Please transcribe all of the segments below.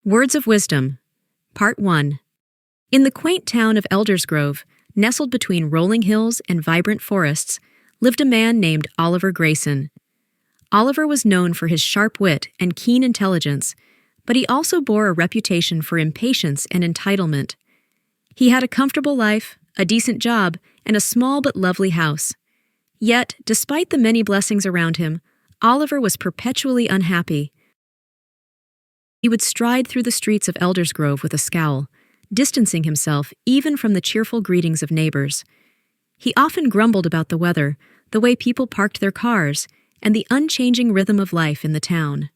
Words of Wisdom, Part 1. In the quaint town of Eldersgrove, nestled between rolling hills and vibrant forests, lived a man named Oliver Grayson. Oliver was known for his sharp wit and keen intelligence, but he also bore a reputation for impatience and entitlement. He had a comfortable life, a decent job, and a small but lovely house. Yet, despite the many blessings around him, Oliver was perpetually unhappy. He would stride through the streets of Eldersgrove with a scowl, distancing himself even from the cheerful greetings of neighbors. He often grumbled about the weather, the way people parked their cars, and the unchanging rhythm of life in the town.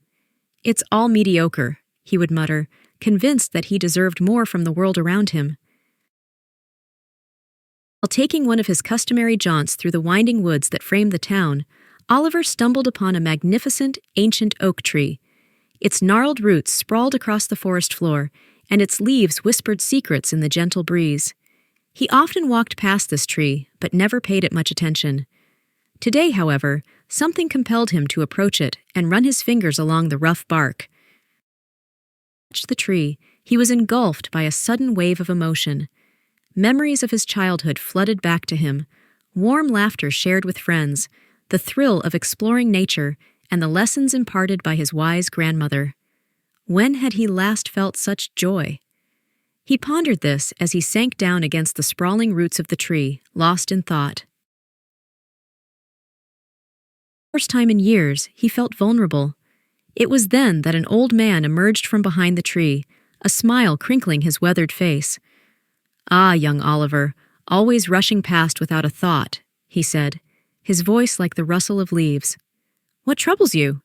"It's all mediocre," he would mutter, convinced that he deserved more from the world around him. While taking one of his customary jaunts through the winding woods that framed the town, Oliver stumbled upon a magnificent, ancient oak tree. Its gnarled roots sprawled across the forest floor, and its leaves whispered secrets in the gentle breeze. He often walked past this tree, but never paid it much attention. Today, however, something compelled him to approach it and run his fingers along the rough bark. As he touched the tree, he was engulfed by a sudden wave of emotion. Memories of his childhood flooded back to him, warm laughter shared with friends, the thrill of exploring nature, and the lessons imparted by his wise grandmother. When had he last felt such joy? He pondered this as he sank down against the sprawling roots of the tree, lost in thought. For the first time in years, he felt vulnerable. It was then that an old man emerged from behind the tree, a smile crinkling his weathered face. "Ah, young Oliver, always rushing past without a thought," he said, his voice like the rustle of leaves. "What troubles you?"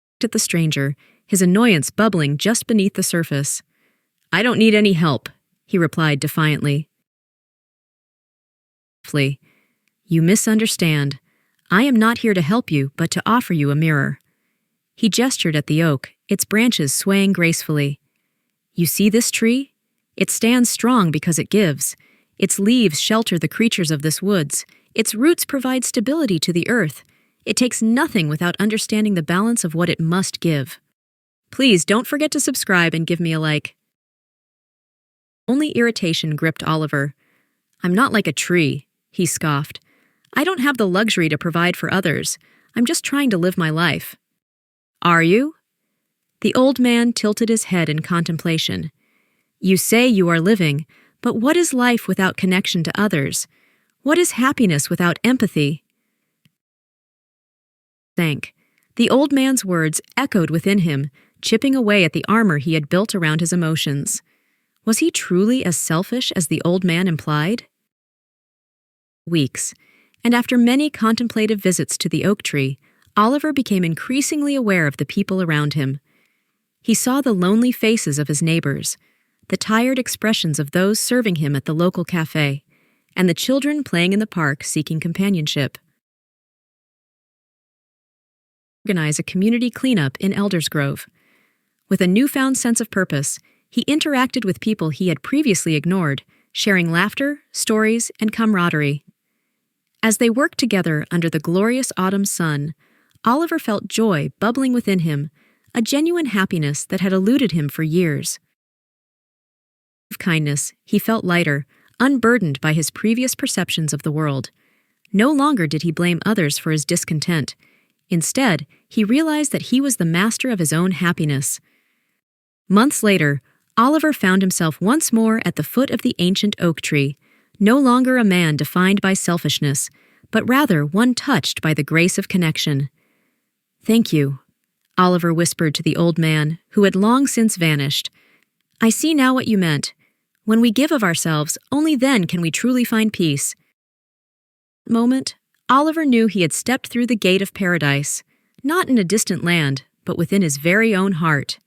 He looked at the stranger, his annoyance bubbling just beneath the surface. "I don't need any help," he replied defiantly. "You misunderstand. I am not here to help you, but to offer you a mirror." He gestured at the oak, its branches swaying gracefully. "You see this tree? It stands strong because it gives. Its leaves shelter the creatures of this woods. Its roots provide stability to the earth. It takes nothing without understanding the balance of what it must give. Please don't forget to subscribe and give me a like." Only irritation gripped Oliver. "I'm not like a tree," he scoffed. "I don't have the luxury to provide for others. I'm just trying to live my life." "Are you?" The old man tilted his head in contemplation. "You say you are living, but what is life without connection to others? What is happiness without empathy?" Sank. The old man's words echoed within him, chipping away at the armor he had built around his emotions. Was he truly as selfish as the old man implied? Weeks, and after many contemplative visits to the oak tree, Oliver became increasingly aware of the people around him. He saw the lonely faces of his neighbors, the tired expressions of those serving him at the local cafe, and the children playing in the park seeking companionship. Organize a community cleanup in Eldersgrove. With a newfound sense of purpose, he interacted with people he had previously ignored, sharing laughter, stories, and camaraderie. As they worked together under the glorious autumn sun, Oliver felt joy bubbling within him, a genuine happiness that had eluded him for years. Of kindness, he felt lighter, unburdened by his previous perceptions of the world. No longer did he blame others for his discontent. Instead, he realized that he was the master of his own happiness. Months later, Oliver found himself once more at the foot of the ancient oak tree, no longer a man defined by selfishness, but rather one touched by the grace of connection. "Thank you," Oliver whispered to the old man, who had long since vanished. "I see now what you meant. When we give of ourselves, only then can we truly find peace." At that moment, Oliver knew he had stepped through the gate of paradise, not in a distant land, but within his very own heart.